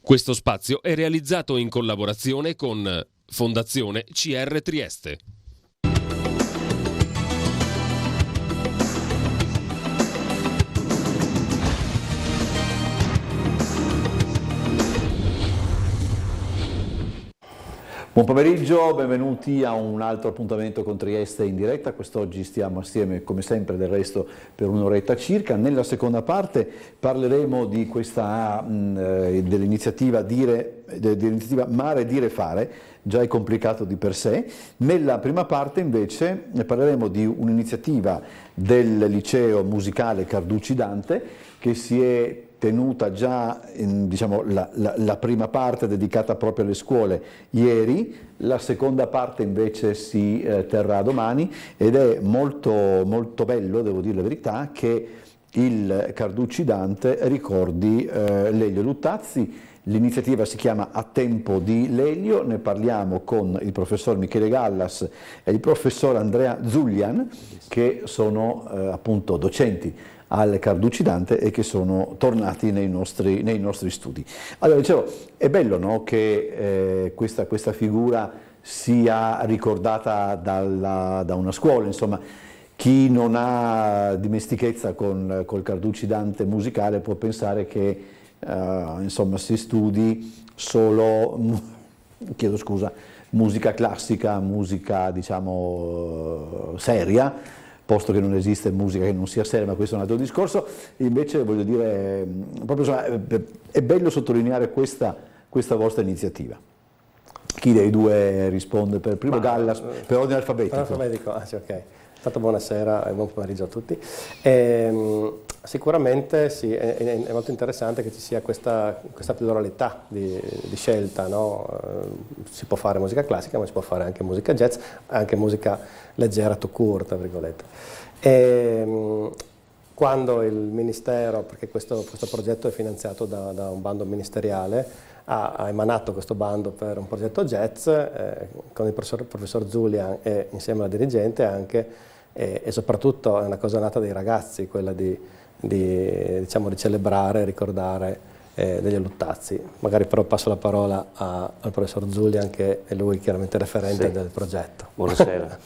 Questo spazio è realizzato in collaborazione con Fondazione CR Trieste. Buon pomeriggio, benvenuti a un altro appuntamento con Trieste in diretta. Quest'oggi stiamo assieme, come sempre del resto, per un'oretta circa. Nella seconda parte parleremo di questa dell'iniziativa Mare Dire Fare, già è complicato di per sé. Nella prima parte invece parleremo di un'iniziativa del liceo musicale Carducci Dante che si è tenuta già diciamo, la prima parte dedicata proprio alle scuole ieri, la seconda parte invece si terrà domani ed è molto, molto bello, devo dire la verità, che il Carducci Dante ricordi Lelio Luttazzi. L'iniziativa si chiama A Tempo di Lelio, ne parliamo con il professor Michele Gallas e il professor Andrea Zulian, che sono appunto docenti al Carducci Dante e che sono tornati nei nostri studi. Allora, dicevo, è bello, no, che questa figura sia ricordata da una scuola, insomma. Chi non ha dimestichezza col Carducci Dante musicale può pensare che insomma, si studi solo, chiedo scusa, musica classica, musica diciamo seria, posto che non esiste musica che non sia seria, ma questo è un altro discorso. Invece voglio dire, proprio, insomma, è bello sottolineare questa vostra iniziativa. Chi dei due risponde per primo? Gallas, per ordine alfabetico. Per alfabetico, sì, ok. Tanto buonasera e buon pomeriggio a tutti. Sicuramente sì, è molto interessante che ci sia questa pluralità di scelta, no? Si può fare musica classica, ma si può fare anche musica jazz, anche musica leggera tout court, tra virgolette. Quando il Ministero, perché questo progetto è finanziato da un bando ministeriale, ha emanato questo bando per un progetto jazz con il professor Zulian e insieme alla dirigente anche, e soprattutto è una cosa nata dai ragazzi, quella di celebrare e ricordare degli Luttazzi. Magari però passo la parola al professor Zulian, che è lui chiaramente referente del progetto. Buonasera.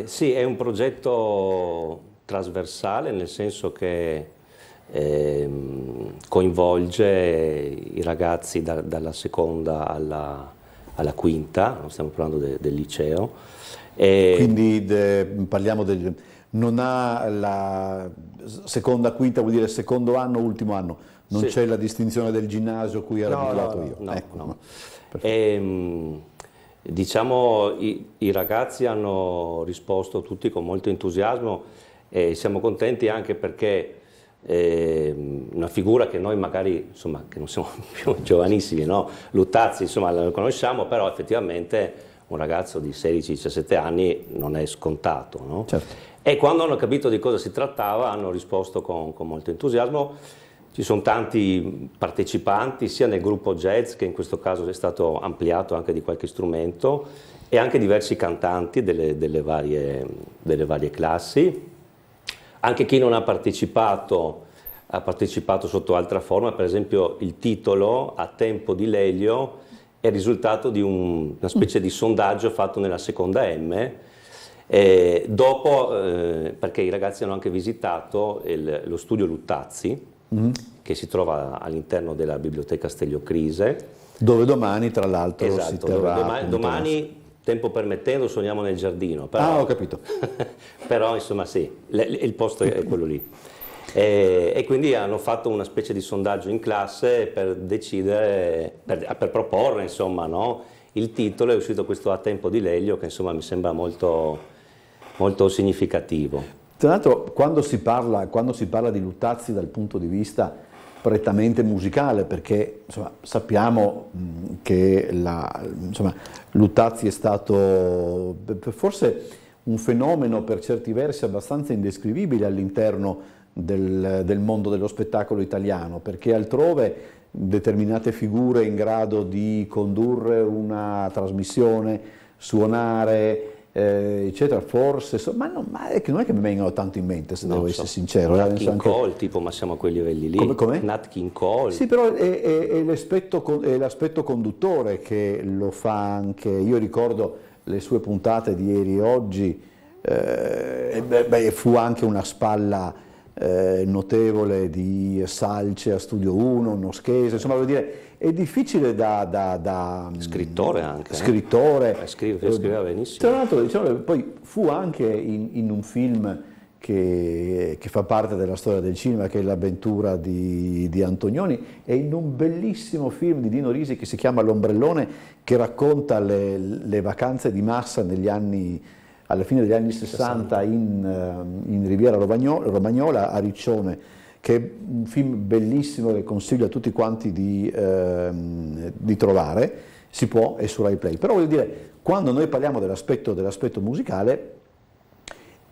Sì, è un progetto trasversale, nel senso che coinvolge i ragazzi dalla seconda alla quinta, stiamo parlando del liceo. Quindi parliamo non ha la seconda, quinta, vuol dire secondo anno, ultimo anno, non c'è la distinzione del ginnasio a cui ero abituato io. No. Diciamo i ragazzi hanno risposto tutti con molto entusiasmo e siamo contenti anche perché una figura che noi magari, insomma, che non siamo più giovanissimi, no? Luttazzi, insomma, la conosciamo, però effettivamente un ragazzo di 16-17 anni non è scontato, no? Certo. E quando hanno capito di cosa si trattava hanno risposto con molto entusiasmo. Ci sono tanti partecipanti sia nel gruppo jazz, che in questo caso è stato ampliato anche di qualche strumento, e anche diversi cantanti delle varie classi. Anche chi non ha partecipato sotto altra forma. Per esempio il titolo A Tempo di Lelio è il risultato di una specie di sondaggio fatto nella seconda M, perché i ragazzi hanno anche visitato lo studio Luttazzi, che si trova all'interno della biblioteca Stelio Crise. Dove domani, tra l'altro, esatto, si terrà... Domani, tempo permettendo, suoniamo nel giardino. Però, ho capito. Però, insomma, sì, il posto è quello lì. E quindi hanno fatto una specie di sondaggio in classe per decidere, per proporre, insomma, no? Il titolo. È uscito questo A Tempo di Lelio, che insomma mi sembra molto, molto significativo. Tra l'altro, quando si parla di Luttazzi dal punto di vista prettamente musicale, perché insomma, sappiamo che Luttazzi è stato forse un fenomeno per certi versi abbastanza indescrivibile all'interno del mondo dello spettacolo italiano, perché altrove determinate figure in grado di condurre una trasmissione, suonare eccetera, forse, ma è che non è che mi vengono tanto in mente, se devo essere sincero. Nat King Cole, tipo, ma siamo a quei livelli lì. Come? Nat King Cole. Sì, però è l'aspetto conduttore che lo fa anche, io ricordo le sue puntate di ieri e oggi, fu anche una spalla notevole di Salce a Studio 1, Noschese, insomma, voglio dire, è difficile da scrittore anche. Scrittore. Scriveva benissimo. Tra l'altro, diciamo, poi fu anche in un film che fa parte della storia del cinema, che è L'avventura di Antonioni, e in un bellissimo film di Dino Risi che si chiama L'ombrellone, che racconta le vacanze di massa alla fine degli anni 60 in Riviera Romagnola, a Riccione, che è un film bellissimo che consiglio a tutti quanti di trovare, si può, è su Rai Play. Però voglio dire, quando noi parliamo dell'aspetto musicale,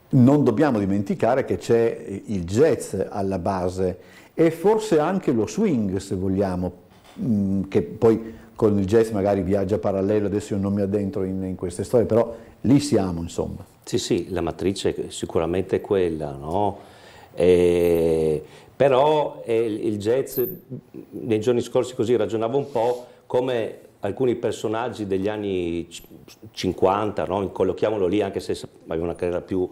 non dobbiamo dimenticare che c'è il jazz alla base e forse anche lo swing, se vogliamo, che poi con il jazz magari viaggia parallelo, adesso io non mi addentro in queste storie, però lì siamo, insomma. Sì, la matrice è sicuramente quella, no? Però il jazz, nei giorni scorsi così ragionavo un po' come alcuni personaggi degli anni 50, no? Collochiamolo lì, anche se aveva una carriera più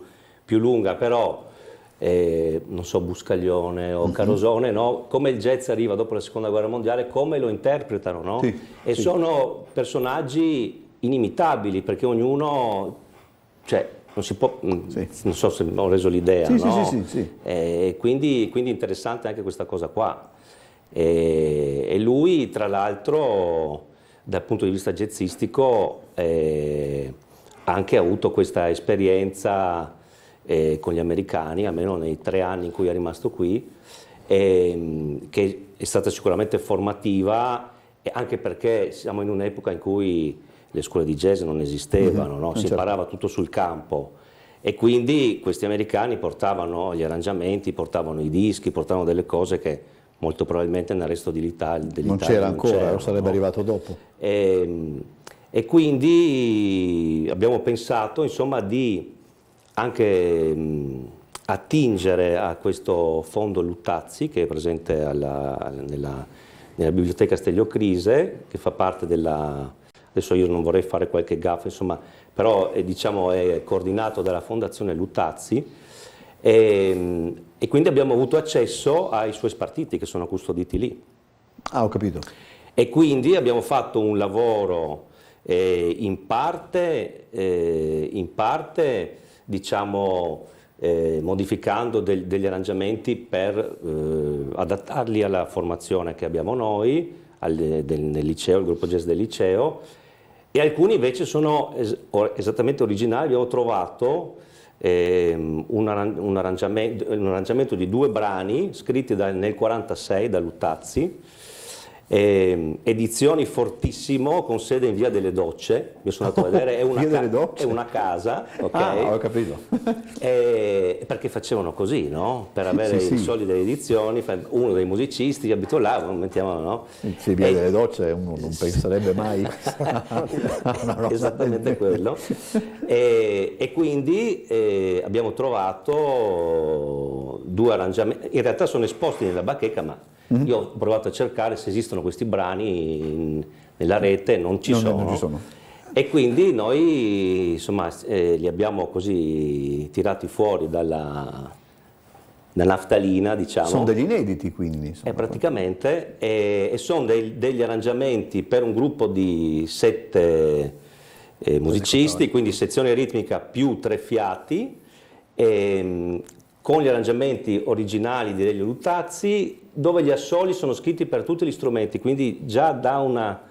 lunga, però non so, Buscaglione o Carosone, no? Come il jazz arriva dopo la seconda guerra mondiale, come lo interpretano, no? Sì. Sono personaggi inimitabili, perché ognuno, cioè, non si può, non so se ho reso l'idea, no? Sì. Quindi interessante anche questa cosa qua. E lui, tra l'altro, dal punto di vista jazzistico, ha anche avuto questa esperienza con gli americani, almeno nei 3 anni in cui è rimasto qui, che è stata sicuramente formativa, anche perché siamo in un'epoca in cui le scuole di jazz non esistevano, no? Si imparava tutto sul campo, e quindi questi americani portavano gli arrangiamenti, portavano i dischi, portavano delle cose che molto probabilmente nel resto dell'Italia non c'era ancora, lo sarebbe arrivato dopo. E quindi abbiamo pensato, insomma, di anche attingere a questo fondo Luttazzi, che è presente nella biblioteca Stelio Crise, che fa parte adesso io non vorrei fare qualche gaffe, insomma, però è coordinato dalla Fondazione Luttazzi, e quindi abbiamo avuto accesso ai suoi spartiti che sono custoditi lì. Ah, ho capito. E quindi abbiamo fatto un lavoro in parte diciamo, modificando degli arrangiamenti per adattarli alla formazione che abbiamo noi nel liceo, il gruppo jazz del liceo, e alcuni invece sono esattamente originali. Abbiamo trovato un arrangiamento di 2 brani scritti nel 1946 da Luttazzi, edizioni Fortissimo, con sede in Via delle Docce. Io sono andato a vedere, è una casa, ok? Ah, ho capito. Perché facevano così, no? Per avere i soldi delle edizioni, uno dei musicisti che abitò là, mettiamo, no? Sì, Via delle Docce uno non penserebbe mai. Esattamente quello. E quindi abbiamo trovato 2 arrangiamenti, in realtà sono esposti nella bacheca, ma io ho provato a cercare se esistono questi brani nella rete, non ci sono. E quindi noi, insomma, li abbiamo così tirati fuori dalla naftalina, diciamo. Sono degli inediti, quindi. Insomma. Praticamente, e sono degli arrangiamenti per un gruppo di 7 musicisti, quindi sezione ritmica più 3 fiati, con gli arrangiamenti originali di Aurelio Luttazzi, dove gli assoli sono scritti per tutti gli strumenti, quindi già dà una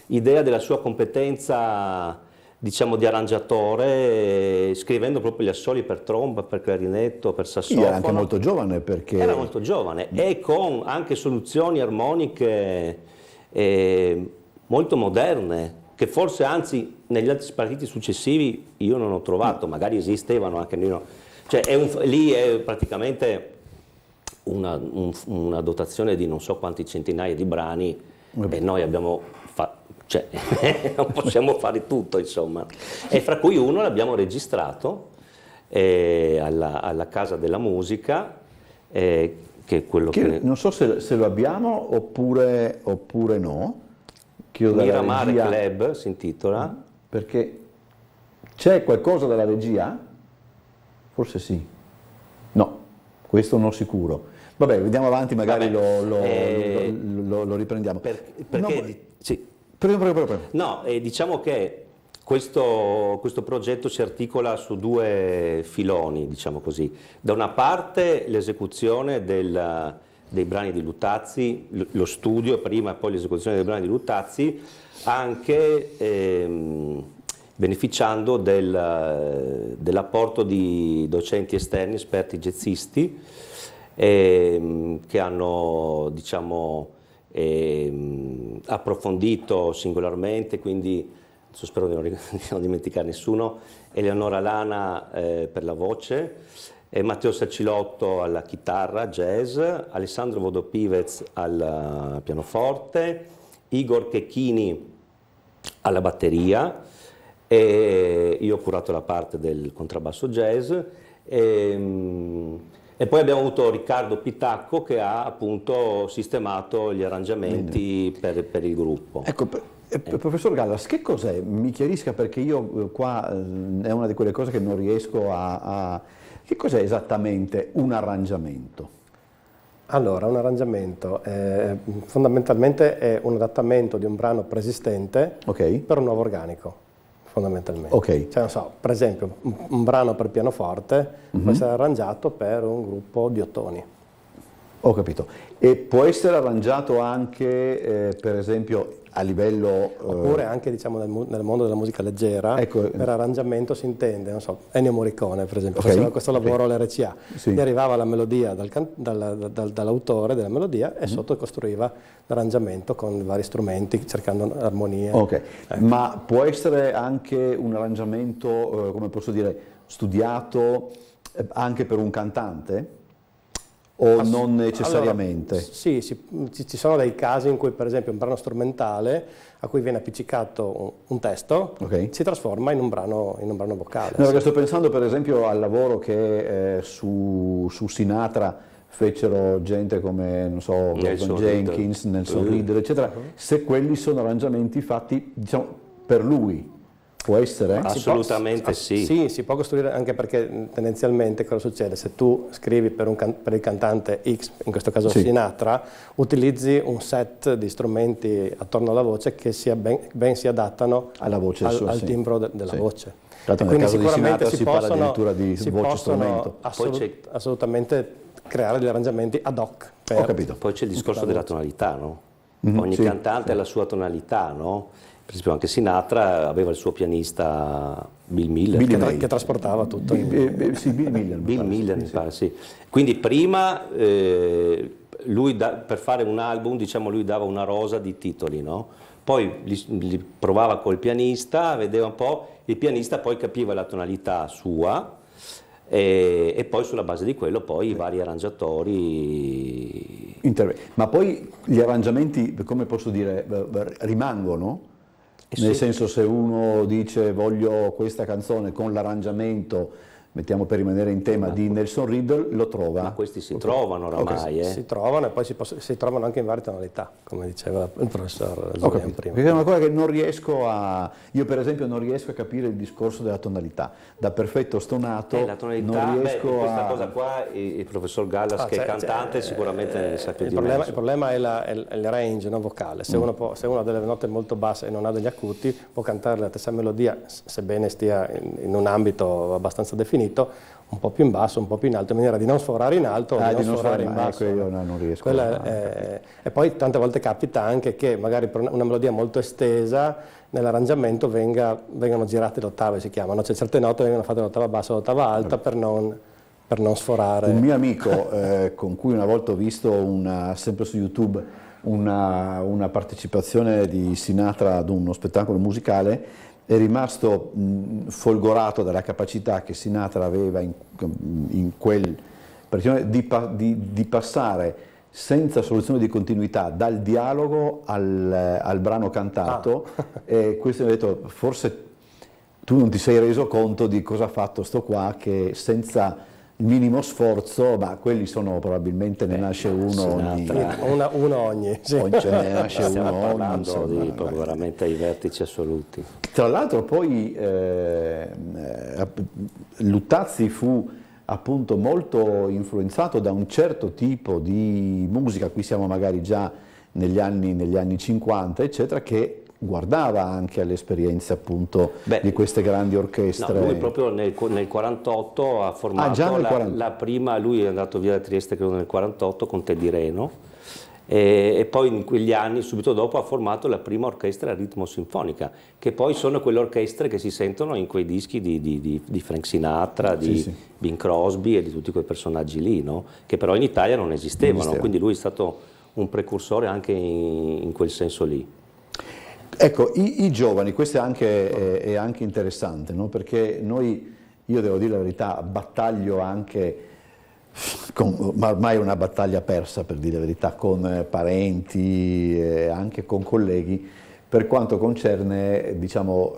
idea della sua competenza, diciamo, di arrangiatore, scrivendo proprio gli assoli per tromba, per clarinetto, per sassofono. Era anche molto giovane, perché... Era molto giovane, e con anche soluzioni armoniche molto moderne, che forse anzi negli altri spartiti successivi io non ho trovato, magari esistevano anche noi, no. Cioè lì è praticamente una dotazione di non so quanti centinaia di brani, e noi abbiamo cioè non possiamo fare tutto, insomma. E fra cui uno l'abbiamo registrato alla Casa della Musica, che è quello che non so se lo abbiamo oppure no. Miramare Club si intitola. Perché c'è qualcosa dalla regia? Forse sì. No, questo non sicuro. Vabbè, vediamo avanti, magari lo riprendiamo. Perché no, sì. Prego. No, diciamo che questo progetto si articola su due filoni, diciamo così. Da una parte l'esecuzione dei brani di Luttazzi, lo studio prima e poi l'esecuzione dei brani di Luttazzi, anche beneficiando dell'apporto di docenti esterni, esperti jazzisti, che hanno, diciamo, approfondito singolarmente, quindi spero di non dimenticare nessuno, Eleonora Lana per la voce, Matteo Sacilotto alla chitarra jazz, Alessandro Vodopivez al pianoforte, Igor Checchini alla batteria, e io ho curato la parte del contrabbasso jazz, e poi abbiamo avuto Riccardo Pitacco che ha appunto sistemato gli arrangiamenti per il gruppo. Ecco, professor Gallas, che cos'è? Mi chiarisca, perché io qua è una di quelle cose che non riesco a... Che cos'è esattamente un arrangiamento? Allora, un arrangiamento fondamentalmente è un adattamento di un brano preesistente per un nuovo organico, fondamentalmente. Cioè, non so, per esempio, un brano per pianoforte può essere arrangiato per un gruppo di ottoni. Ho capito. E può essere arrangiato anche, per esempio, a livello... Oppure anche, diciamo, nel mondo della musica leggera, ecco, per arrangiamento si intende, non so, Ennio Morricone, per esempio, faceva questo lavoro all'RCA, gli arrivava la melodia dall'autore della melodia e sotto costruiva l'arrangiamento con vari strumenti, cercando armonie. Ecco. Ma può essere anche un arrangiamento, come posso dire, studiato anche per un cantante? O non necessariamente? Allora, sì, ci sono dei casi in cui, per esempio, un brano strumentale a cui viene appiccicato un testo si trasforma in un brano vocale. No, perché sto pensando per esempio al lavoro che su Sinatra fecero gente come, non so, Gordon Jenkins, Nelson Riddle, eccetera, se quelli sono arrangiamenti fatti, diciamo, per lui. Può essere? Assolutamente sì. Sì, si può costruire, anche perché tendenzialmente cosa succede? Se tu scrivi per il cantante X, in questo caso Sinatra, utilizzi un set di strumenti attorno alla voce che ben si adattano alla voce al timbro della voce. Tanto nel caso di Sinatra si parla addirittura di voce strumento. Assolutamente creare degli arrangiamenti ad hoc. Ho capito. Poi c'è il discorso della tonalità, no? Ogni cantante ha la sua tonalità, no? Per esempio anche Sinatra aveva il suo pianista Bill Miller che trasportava tutto. Bill Miller mi pare, sì. Quindi prima lui per fare un album, diciamo, lui dava una rosa di titoli, no? Poi li provava col pianista, vedeva un po', il pianista poi capiva la tonalità sua e poi sulla base di quello poi i vari arrangiatori... Ma poi gli arrangiamenti, come posso dire, rimangono? Nel senso, se uno dice voglio questa canzone con l'arrangiamento, mettiamo per rimanere in tema, di Nelson Riddle, lo trova. Ma questi si trovano oramai. Si trovano e poi si trovano anche in varie tonalità, come diceva il professor Zulian prima. Perché è una cosa che non riesco a... Io per esempio non riesco a capire il discorso della tonalità. Da perfetto stonato la tonalità, non riesco questa a... cosa qua il professor Gallas, che è cantante, sicuramente ne sa più di me. Il problema è il range, no, vocale. Se uno ha delle note molto basse e non ha degli acuti, può cantare la stessa melodia, sebbene stia in un ambito abbastanza definito, un po' più in basso, un po' più in alto, in maniera di non sforare in alto o di non sforare in basso. Ecco, io non riesco e poi tante volte capita anche che magari per una melodia molto estesa nell'arrangiamento vengano girate le ottave, si chiamano, cioè certe note vengono fatte l'ottava bassa o l'ottava alta per non sforare. Un mio amico con cui una volta ho visto sempre su YouTube una partecipazione di Sinatra ad uno spettacolo musicale, è rimasto folgorato dalla capacità che Sinatra aveva in quel di passare senza soluzione di continuità dal dialogo al brano cantato, e questo mi ha detto forse tu non ti sei reso conto di cosa ha fatto sto qua, che senza il minimo sforzo, ma quelli sono probabilmente ne nasce uno ogni... Uno ogni, sì. Ce ne nasce Stiamo uno parlando ogni, di proprio veramente ai vertici assoluti. Tra l'altro poi Luttazzi fu appunto molto influenzato da un certo tipo di musica, qui siamo magari già negli anni 50 eccetera, che guardava anche alle esperienze appunto di queste grandi orchestre. No, lui proprio nel 48 ha formato la prima, lui è andato via da Trieste credo nel 48 con Teddy Reno, e poi in quegli anni subito dopo ha formato la prima orchestra ritmo-sinfonica, che poi sono quelle orchestre che si sentono in quei dischi di Frank Sinatra, di Bing Crosby e di tutti quei personaggi lì, no? Che però in Italia non esistevano, quindi lui è stato un precursore anche in quel senso lì. Ecco, i giovani, questo è anche interessante, no? Perché io devo dire la verità, battaglio anche, ma ormai è una battaglia persa per dire la verità, con parenti e anche con colleghi, per quanto concerne diciamo,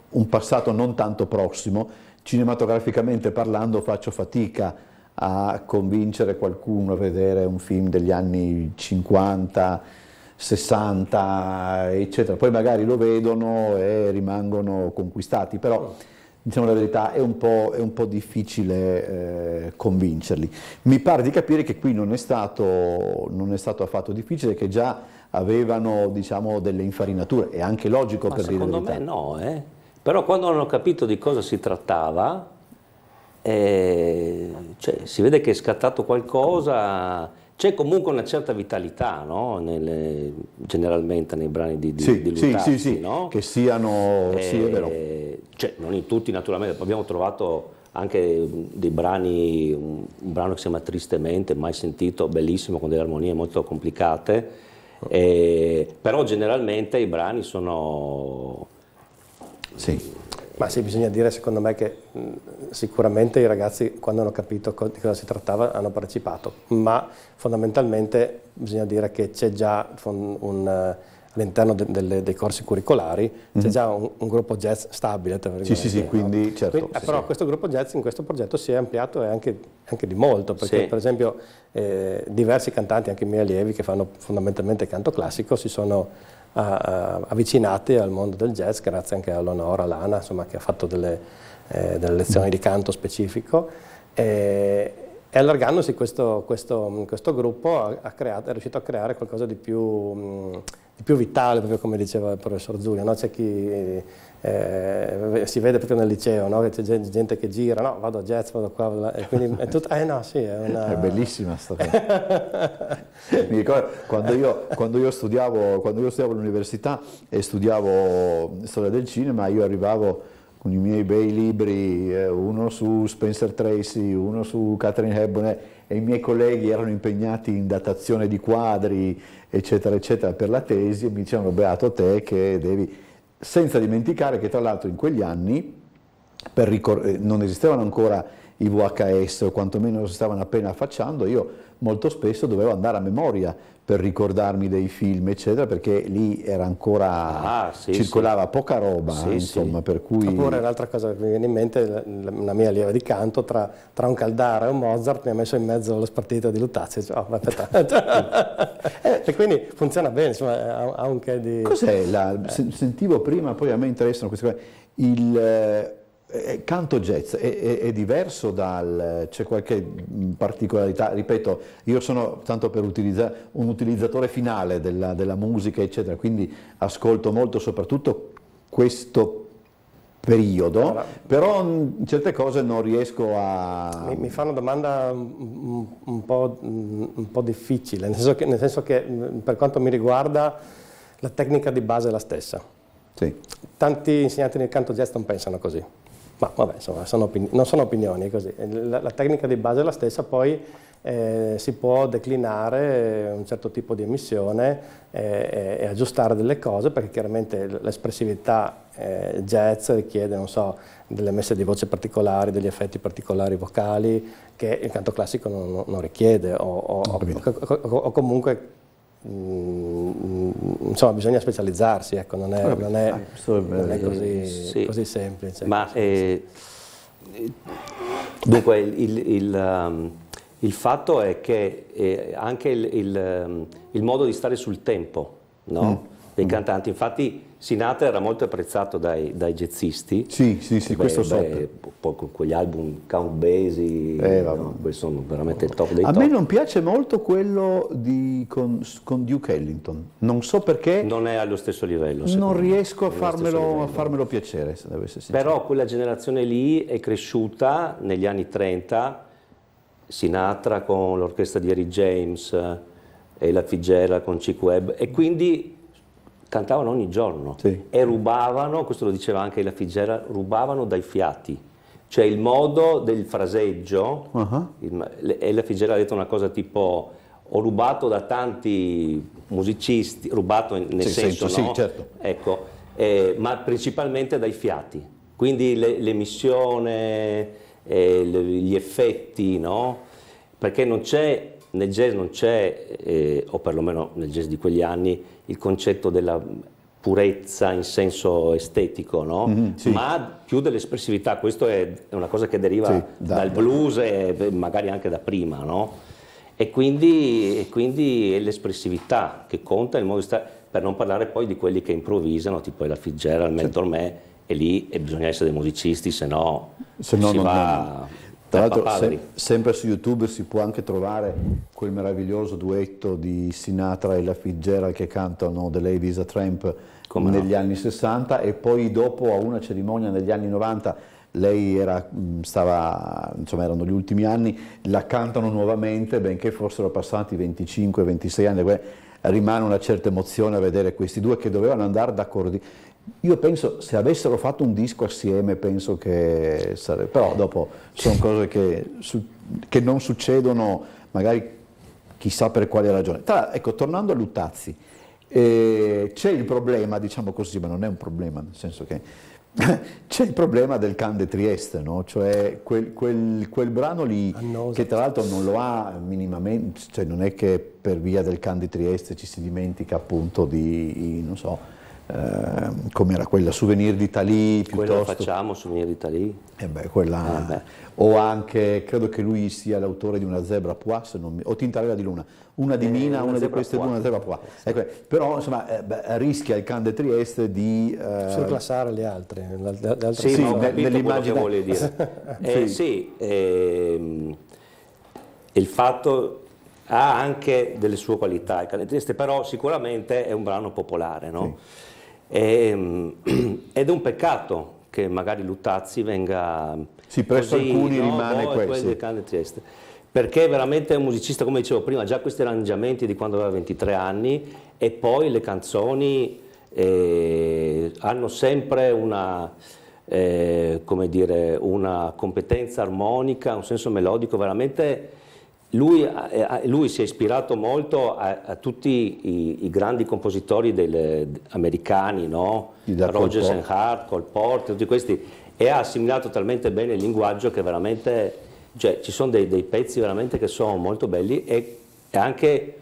un passato non tanto prossimo. Cinematograficamente parlando faccio fatica a convincere qualcuno a vedere un film degli anni 50, 60 eccetera, poi magari lo vedono e rimangono conquistati, però diciamo la verità è un po' difficile convincerli. Mi pare di capire che qui non è stato affatto difficile, che già avevano diciamo delle infarinature, è anche logico. Ma per dire la verità. Secondo me no, però quando hanno capito di cosa si trattava, cioè, si vede che è scattato qualcosa. C'è comunque una certa vitalità, no? Generalmente nei brani di Luttazzi, sì, no? Che siano, sì, è vero. Cioè, non in tutti naturalmente, abbiamo trovato anche dei brani, un brano che si chiama Tristemente, mai sentito, bellissimo, con delle armonie molto complicate, però generalmente i brani sono... Sì. Ma sì, bisogna dire secondo me che sicuramente i ragazzi quando hanno capito di cosa si trattava hanno partecipato, ma fondamentalmente bisogna dire che c'è già all'interno dei corsi curricolari c'è già un gruppo jazz stabile. Sì, quindi no? certo. Però questo gruppo jazz in questo progetto si è ampliato e anche di molto, perché per esempio diversi cantanti, anche i miei allievi che fanno fondamentalmente canto classico, si sono avvicinati al mondo del jazz grazie anche a Leonora Lana, insomma, che ha fatto delle lezioni di canto specifico, e allargandosi questo gruppo è riuscito a creare qualcosa di più vitale, proprio come diceva il professor Zulia, no? C'è chi si vede proprio nel liceo, no? Che c'è gente che gira, no, vado a jazz, vado qua, e quindi è tutto, no, sì, è bellissima sta cosa. Mi ricordo quando io studiavo all'università e studiavo storia del cinema, io arrivavo con i miei bei libri, uno su Spencer Tracy, uno su Katharine Hepburn, e i miei colleghi erano impegnati in datazione di quadri, eccetera, eccetera, per la tesi, e mi dicevano beato te che devi... Senza dimenticare che tra l'altro in quegli anni non esistevano ancora i VHS, o quantomeno si stavano appena affacciando, io molto spesso dovevo andare a memoria per ricordarmi dei film, eccetera, perché lì era ancora, circolava poca roba, insomma, per cui... Oppure un'altra cosa che mi viene in mente, una mia allieva di canto, tra un Caldara e un Mozart mi ha messo in mezzo lo spartito di Luttazzi, e quindi funziona bene, insomma, ha un che di... Cos'è? Sentivo prima, poi a me interessano queste cose, il canto jazz è diverso c'è qualche particolarità? Ripeto, io sono, tanto per utilizzare, un utilizzatore finale della musica, eccetera, quindi ascolto molto soprattutto questo periodo, però certe cose non riesco a... Mi fa una domanda un po' difficile, nel senso che per quanto mi riguarda la tecnica di base è la stessa. Sì. Tanti insegnanti nel canto jazz non pensano così. Ma vabbè, insomma, non sono opinioni, è così. La tecnica di base è la stessa, poi si può declinare un certo tipo di emissione e aggiustare delle cose, perché chiaramente l'espressività jazz richiede, non so, delle messe di voce particolari, degli effetti particolari vocali che il canto classico non richiede, o comunque insomma bisogna specializzarsi, ecco, non è così semplice. Ma dunque il fatto è che anche il modo di stare sul tempo, no? Dei cantanti, infatti Sinatra era molto apprezzato dai jazzisti. Sì, questo so. Poi con quegli album Count Basie, no, quelli sono veramente il top dei top. A me non piace molto quello con Duke Ellington, non so perché. Non è allo stesso livello. Non riesco a farmelo piacere, se devo essere sincero. Però quella generazione lì è cresciuta negli anni 30, Sinatra con l'orchestra di Harry James, Ella Fitzgerald con Chick Webb, e quindi cantavano ogni giorno, sì. E rubavano, questo lo diceva anche Ella Fitzgerald, rubavano dai fiati, cioè il modo del fraseggio. Ella Fitzgerald ha detto una cosa tipo: ho rubato da tanti musicisti, rubato nel senso, no? Sì, certo. Ecco, ma principalmente dai fiati, quindi l'emissione, gli effetti, no? Perché nel jazz non c'è, o perlomeno nel jazz di quegli anni, il concetto della purezza in senso estetico, no? Sì. Ma più dell'espressività. Questo è una cosa che deriva dal blues e magari anche da prima, no? E quindi è l'espressività che conta, il modo di stare, per non parlare poi di quelli che improvvisano, tipo la Fitzgerald, Mentor Me, e lì bisogna essere dei musicisti, se no si va. Tra l'altro sempre su YouTube si può anche trovare quel meraviglioso duetto di Sinatra e la Fitzgerald che cantano The Lady is a Tramp negli anni 60, e poi dopo a una cerimonia negli anni 90, lei erano gli ultimi anni, la cantano nuovamente, benché fossero passati 25-26 anni, rimane una certa emozione a vedere questi due che dovevano andare d'accordo. Io penso, se avessero fatto un disco assieme, penso che sarebbe, però dopo sono cose che non succedono, magari chissà per quale ragione. Ecco, tornando a Luttazzi, c'è il problema, diciamo così, ma non è un problema, nel senso che c'è il problema del Can de Trieste, no? Cioè quel brano lì, che tra l'altro non lo ha minimamente, cioè non è che per via del Can de Trieste ci si dimentica appunto di, non so, com'era quella Souvenir d'Italie, piuttosto. Quello facciamo, Souvenir d'Italie. O anche, credo che lui sia l'autore di Una zebra pois, o Tintarella di Luna, una di Mina, una di queste due, Una zebra pois. Ecco, però insomma rischia il Can de Trieste di surclassare le altre. Sì, nell'immagine vuole dire. Il fatto ha anche delle sue qualità, il Can de Trieste, però sicuramente è un brano popolare, no? Sì. Ed è un peccato che magari Luttazzi venga presso così, alcuni no? rimane quello del Can de Trieste, perché veramente è un musicista, come dicevo prima, già questi arrangiamenti di quando aveva 23 anni, e poi le canzoni hanno sempre una competenza armonica, un senso melodico veramente. Lui si è ispirato molto a tutti i grandi compositori americani, no? Rodgers and Hart, Cole Porter, tutti questi, e ha assimilato talmente bene il linguaggio che veramente, cioè, ci sono dei pezzi veramente che sono molto belli, e anche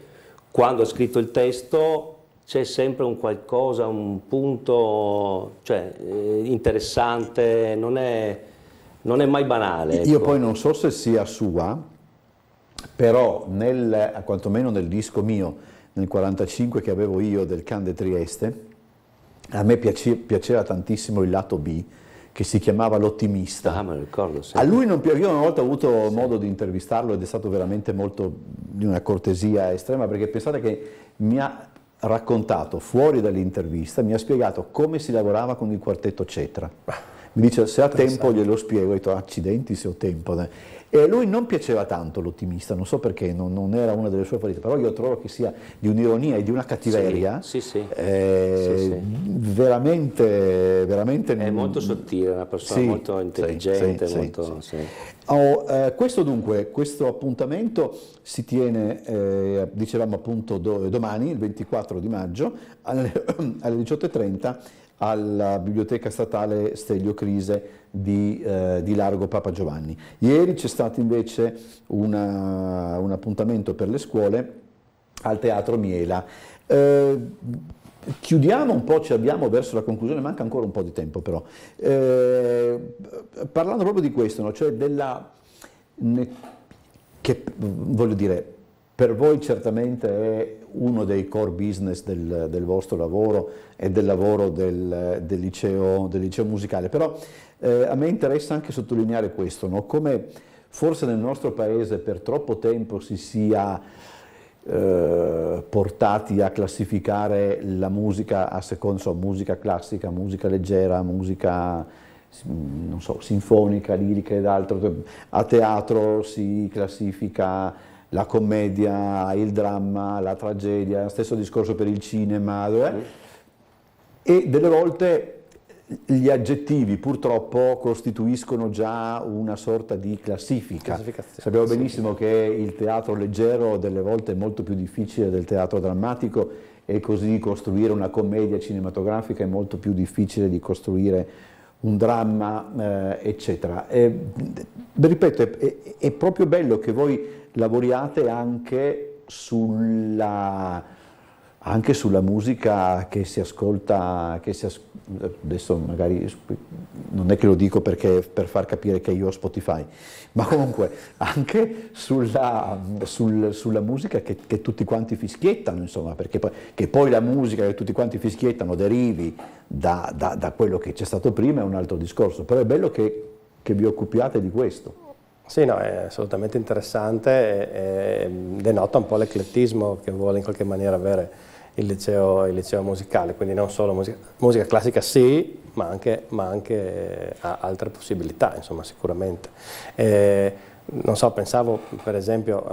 quando ha scritto il testo c'è sempre un qualcosa, un punto, cioè, interessante, non è mai banale. Io ecco. Poi non so se sia sua, però quantomeno nel disco mio, nel 45 che avevo io del Can de Trieste, a me piaceva tantissimo il lato B, che si chiamava L'Ottimista. Ah, me lo ricordo, sì. A lui non piaceva, io una volta ho avuto modo di intervistarlo ed è stato veramente molto di una cortesia estrema, perché pensate che mi ha raccontato fuori dall'intervista, mi ha spiegato come si lavorava con il quartetto Cetra. mi dice se ha tempo glielo spiego, ho detto accidenti se ho tempo. E a lui non piaceva tanto l'ottimista, non so perché, non era una delle sue favorite, però io trovo che sia di un'ironia e di una cattiveria veramente, veramente... È molto sottile, una persona molto intelligente. Questo appuntamento si tiene, dicevamo appunto domani, il 24 di maggio, alle 18:30 alla Biblioteca Statale Stelio Crise di Largo Papa Giovanni. Ieri c'è stato invece un appuntamento per le scuole al Teatro Miela. Chiudiamo un po', ci abbiamo verso la conclusione, manca ancora un po' di tempo però, parlando proprio di questo, no? Cioè che voglio dire, per voi certamente è uno dei core business del vostro lavoro e del lavoro del liceo musicale, però a me interessa anche sottolineare questo, no? Come forse nel nostro paese per troppo tempo si sia portati a classificare la musica a secondo, musica classica, musica leggera, musica non so, sinfonica, lirica ed altro. A teatro si classifica la commedia, il dramma, la tragedia, stesso discorso per il cinema, e delle volte gli aggettivi purtroppo costituiscono già una sorta di classifica. Sappiamo benissimo che il teatro leggero delle volte è molto più difficile del teatro drammatico e così costruire una commedia cinematografica è molto più difficile di costruire un dramma, eccetera. Ripeto, è proprio bello che voi lavoriate anche sulla musica che si ascolta, adesso magari non è che lo dico perché per far capire che io ho Spotify, ma comunque anche sulla musica che tutti quanti fischiettano, insomma, perché poi la musica che tutti quanti fischiettano derivi da quello che c'è stato prima è un altro discorso, però è bello che vi occupiate di questo. Sì, no, è assolutamente interessante e denota un po' l'eclettismo che vuole in qualche maniera avere il liceo musicale, quindi non solo musica classica sì, ma anche altre possibilità, insomma, sicuramente. Non so, pensavo per esempio,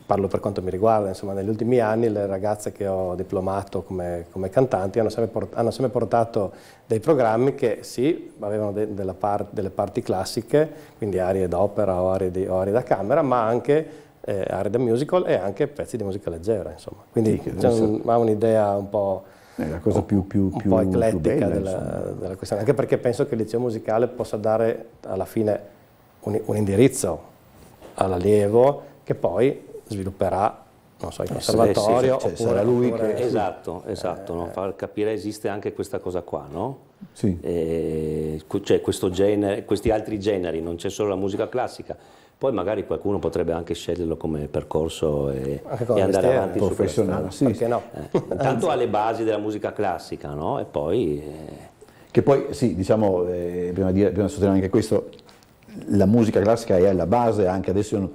parlo per quanto mi riguarda, insomma, negli ultimi anni le ragazze che ho diplomato come cantanti hanno sempre portato dei programmi che sì, avevano delle parti classiche, quindi arie d'opera o arie da camera, ma anche arie da musical e anche pezzi di musica leggera, insomma. Quindi ha un'idea un po'... È la cosa più po' eclettica della questione, anche perché penso che il liceo musicale possa dare alla fine un indirizzo all'allievo che poi svilupperà, non so, il conservatorio, sarà lui che... Esatto, no? Far capire esiste anche questa cosa qua, no? Sì. Cioè questo genere, questi altri generi, non c'è solo la musica classica, poi magari qualcuno potrebbe anche sceglierlo come percorso e andare avanti professionale, sì, perché no? Intanto ha le basi della musica classica, no? E poi... Che poi, sì, diciamo, bisogna sottolineare anche questo, la musica classica è alla base, anche adesso io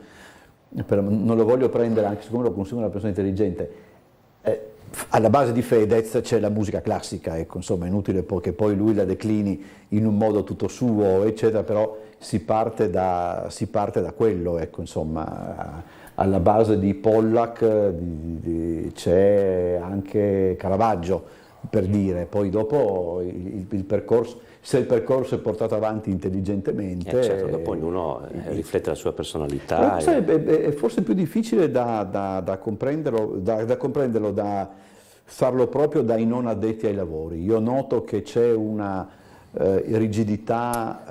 non lo voglio prendere, anche siccome lo consumo una persona intelligente, alla base di Fedez c'è la musica classica, ecco, insomma è inutile che poi lui la declini in un modo tutto suo, eccetera, però si parte da quello, ecco, insomma, alla base di Pollack c'è anche Caravaggio, per dire, poi dopo il percorso, se il percorso è portato avanti intelligentemente... certo, dopo ognuno riflette la sua personalità. È forse più difficile da comprenderlo, da farlo proprio dai non addetti ai lavori. Io noto che c'è una rigidità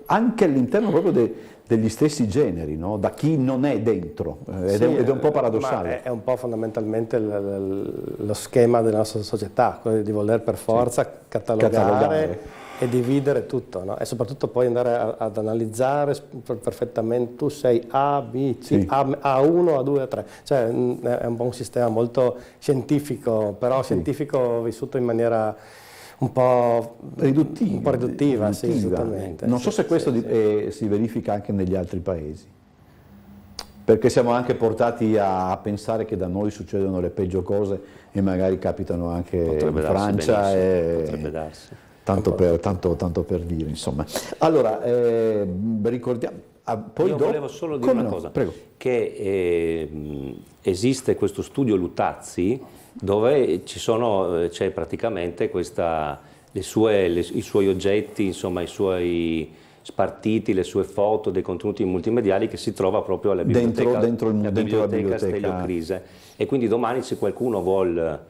anche all'interno proprio degli stessi generi, no? Da chi non è dentro, ed è un po' paradossale. È un po' fondamentalmente lo schema della nostra società, quello di voler per forza catalogare e dividere tutto, no? E soprattutto poi andare ad analizzare perfettamente, tu sei A, B, C, sì. A1, A2, A3, cioè è un po' un sistema molto scientifico, però scientifico vissuto in maniera un po' riduttiva, sì, esattamente. Non so se questo si verifica anche negli altri paesi, perché siamo anche portati a pensare che da noi succedono le peggio cose e magari capitano anche in Francia. Potrebbe darsi. tanto per dire, insomma. Allora, ricordiamo... Io volevo solo dire una cosa, Prego. che esiste questo studio Lutazzi dove c'è praticamente i suoi oggetti, insomma i suoi spartiti, le sue foto, dei contenuti multimediali che si trova proprio alla biblioteca, dentro la biblioteca Stelio Crise. E quindi domani, se qualcuno vuol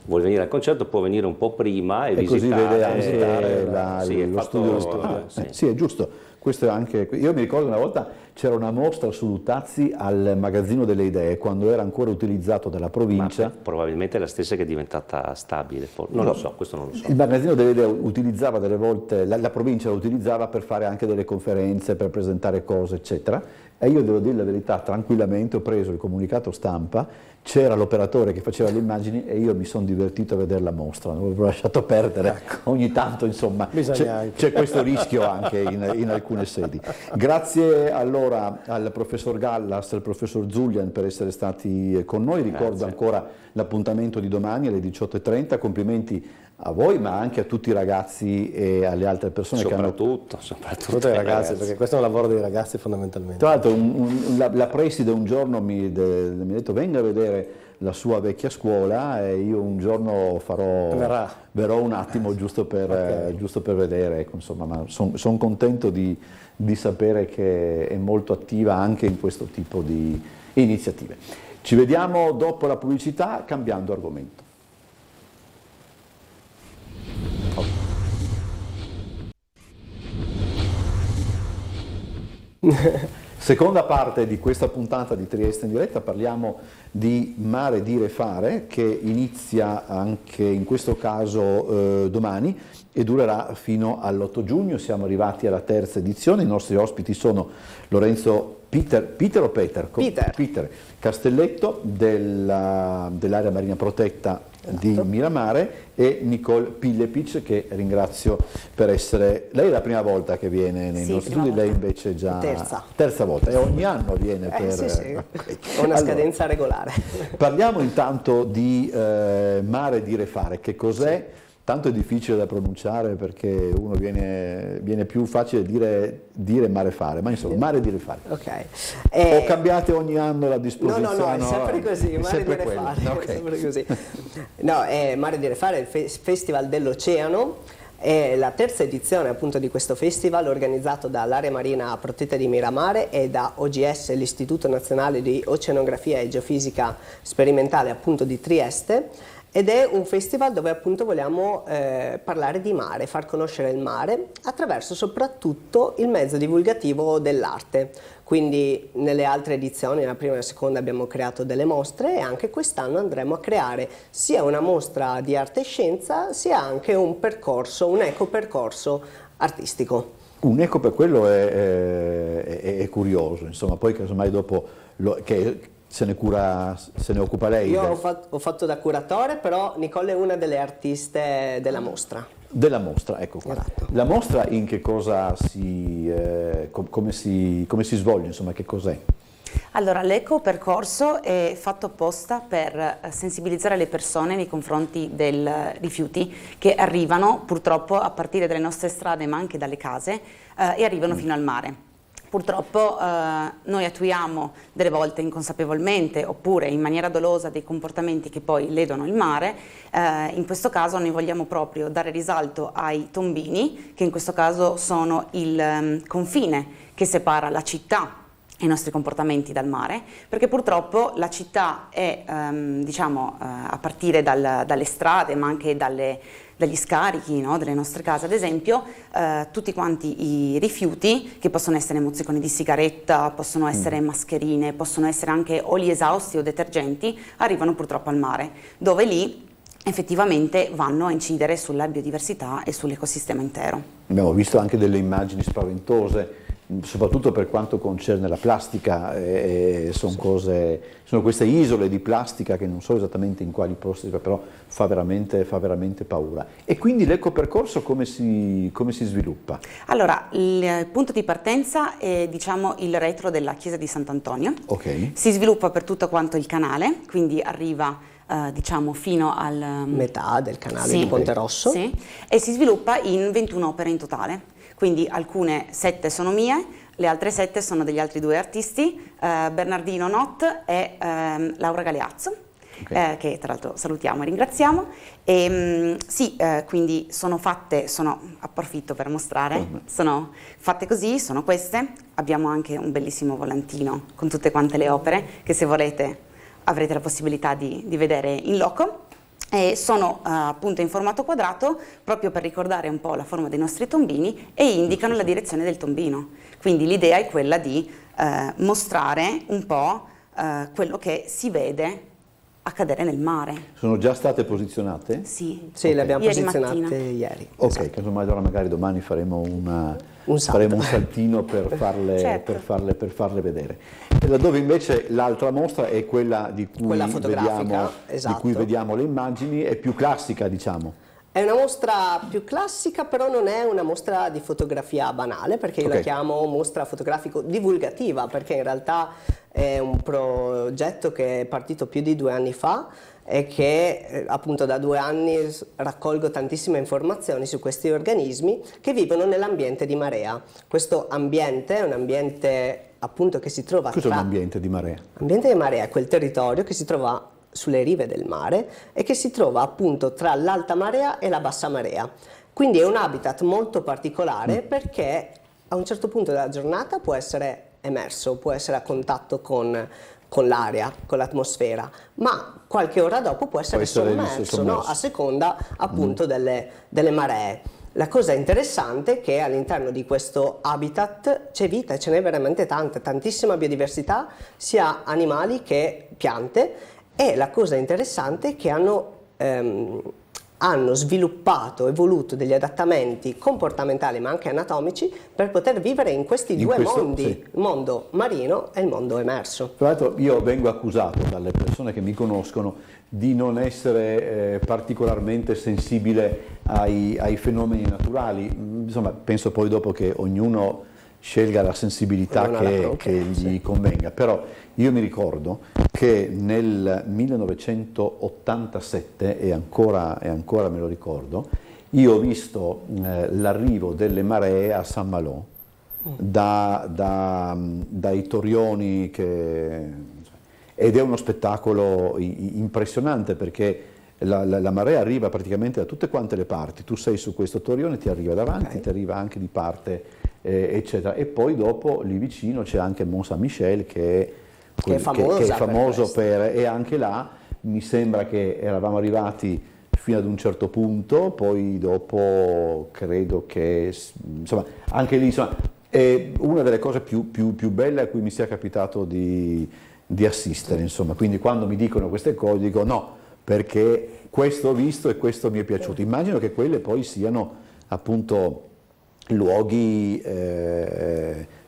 venire al concerto, può venire un po' prima e visitare, così vede anche lo studio. Sì, è giusto. Questo è anche, io mi ricordo una volta c'era una mostra su Lutazzi al Magazzino delle Idee, quando era ancora utilizzato dalla provincia. Ma probabilmente è la stessa che è diventata stabile, non lo so, questo non lo so. Il Magazzino delle Idee utilizzava delle volte, la provincia lo utilizzava per fare anche delle conferenze, per presentare cose, eccetera. E io devo dire la verità, tranquillamente ho preso il comunicato stampa, c'era l'operatore che faceva le immagini e io mi sono divertito a vedere la mostra, non l'ho lasciato perdere, ecco. Ogni tanto insomma c'è questo rischio anche in alcune sedi. Grazie allora al professor Gallas e al professor Zulian per essere stati con noi, ricordo ancora l'appuntamento di domani alle 18:30, complimenti a voi ma anche a tutti i ragazzi e alle altre persone soprattutto ai ragazzi, perché questo è un lavoro dei ragazzi fondamentalmente. Tra l'altro la preside un giorno mi ha detto venga a vedere la sua vecchia scuola e io un giorno verrò un attimo giusto per vedere, ecco, insomma, ma sono contento di sapere che è molto attiva anche in questo tipo di iniziative. Ci vediamo dopo la pubblicità cambiando argomento. Seconda parte di questa puntata di Trieste in diretta, parliamo di Mare, Dire, Fare, che inizia anche in questo caso domani e durerà fino all'8 giugno. Siamo arrivati alla terza edizione, i nostri ospiti sono Lorenzo Peter Castelletto dell'area marina protetta di Miramare e Nicole Pillepic, che ringrazio per essere... Lei è la prima volta che viene nei nostri studi, lei invece già... Terza volta, e ogni anno viene per... Sì. Ho una scadenza regolare. Parliamo intanto di Mare, Dire, Fare. Che cos'è? Tanto è difficile da pronunciare perché uno viene più facile dire Mare, Fare, ma insomma Mare, Dire, Fare. Okay. O cambiate ogni anno la disposizione? No, è sempre così, Mare, Dire, Fare, okay. sempre così. No, Mare, Dire, Fare è il Festival dell'Oceano, è la terza edizione appunto di questo festival organizzato dall'area marina protetta di Miramare e da OGS, l'Istituto Nazionale di Oceanografia e Geofisica Sperimentale appunto di Trieste. Ed è un festival dove appunto vogliamo parlare di mare, far conoscere il mare attraverso soprattutto il mezzo divulgativo dell'arte. Quindi nelle altre edizioni, nella prima e la seconda, abbiamo creato delle mostre e anche quest'anno andremo a creare sia una mostra di arte e scienza sia anche un ecopercorso artistico. Un eco per quello è curioso, insomma, poi casomai dopo se ne occupa lei. Io ho fatto da curatore, però Nicole è una delle artiste della mostra. Della mostra, ecco qua. Esatto. La mostra in che cosa come si svolge, insomma, che cos'è? Allora, l'ecopercorso è fatto apposta per sensibilizzare le persone nei confronti dei rifiuti che arrivano purtroppo a partire dalle nostre strade ma anche dalle case e arrivano fino al mare. Purtroppo noi attuiamo delle volte inconsapevolmente oppure in maniera dolosa dei comportamenti che poi ledono il mare. In questo caso noi vogliamo proprio dare risalto ai tombini, che in questo caso sono il confine che separa la città e i nostri comportamenti dal mare, perché purtroppo la città è, a partire dalle strade ma anche dagli scarichi, no, delle nostre case ad esempio, tutti quanti i rifiuti che possono essere mozziconi di sigaretta, possono essere mascherine, possono essere anche oli esausti o detergenti, arrivano purtroppo al mare, dove lì effettivamente vanno a incidere sulla biodiversità e sull'ecosistema intero. Abbiamo visto anche delle immagini spaventose soprattutto per quanto concerne la plastica, sono queste isole di plastica che non so esattamente in quali posti, però fa veramente paura. E quindi l'ecopercorso come si sviluppa? Allora, il punto di partenza è, diciamo, il retro della chiesa di Sant'Antonio. Ok. Si sviluppa per tutto quanto il canale, quindi arriva diciamo fino al metà del canale sì, di Ponte Rosso. Sì, e si sviluppa in 21 opere in totale, quindi alcune 7 sono mie, le altre 7 sono degli altri 2 artisti, Bernardino Not e Laura Galeazzo, okay. Che tra l'altro salutiamo e ringraziamo. E, sì, quindi approfitto per mostrare, sono fatte così, sono queste, abbiamo anche un bellissimo volantino con tutte quante le opere che se volete avrete la possibilità di vedere in loco. E sono appunto in formato quadrato proprio per ricordare un po' la forma dei nostri tombini e indicano la direzione del tombino. Quindi l'idea è quella di mostrare un po' quello che si vede accadere nel mare. Sono già state posizionate? Sì, Sì, le abbiamo ieri posizionate mattina. ieri. Ok, Esatto. casomai allora magari domani faremo Un salto. un saltino per farle, Certo. per farle vedere. E laddove invece l'altra mostra è quella di cui, Quella fotografica, esatto. di cui vediamo le immagini, è più classica, diciamo. È una mostra più classica, però non è una mostra di fotografia banale, perché io la chiamo mostra fotografico divulgativa, perché in realtà è un progetto che è partito più di 2 anni fa e che appunto da 2 anni raccolgo tantissime informazioni su questi organismi che vivono nell'ambiente di marea. Questo ambiente è un ambiente appunto che si trova Cos'è un ambiente di marea? L'ambiente di marea è quel territorio che si trova sulle rive del mare e che si trova appunto tra l'alta marea e la bassa marea. Quindi è un habitat molto particolare perché a un certo punto della giornata può essere emerso, può essere a contatto con l'aria, con l'atmosfera, ma qualche ora dopo può essere sommerso. No? A seconda appunto delle maree. La cosa interessante è che all'interno di questo habitat c'è vita, ce n'è veramente tanta, tantissima biodiversità, sia animali che piante, e la cosa interessante è che hanno sviluppato, evoluto degli adattamenti comportamentali ma anche anatomici per poter vivere in questi due mondi, il mondo marino e il mondo emerso. Tra l'altro io vengo accusato dalle persone che mi conoscono di non essere particolarmente sensibile ai fenomeni naturali. Insomma, penso poi dopo che ognuno scelga la sensibilità che gli convenga, però io mi ricordo che nel 1987, e ancora me lo ricordo, io ho visto l'arrivo delle maree a San Malo dai Torioni, ed è uno spettacolo impressionante perché la marea arriva praticamente da tutte quante le parti. Tu sei su questo Torione, ti arriva davanti, ti arriva anche di parte, eccetera. E poi dopo lì vicino c'è anche Mont Saint-Michel che è famoso e anche là mi sembra che eravamo arrivati fino ad un certo punto, poi dopo credo che insomma anche lì è una delle cose più belle a cui mi sia capitato di assistere, insomma. Quindi quando mi dicono queste cose dico no, perché questo ho visto e questo mi è piaciuto. Immagino che quelle poi siano appunto luoghi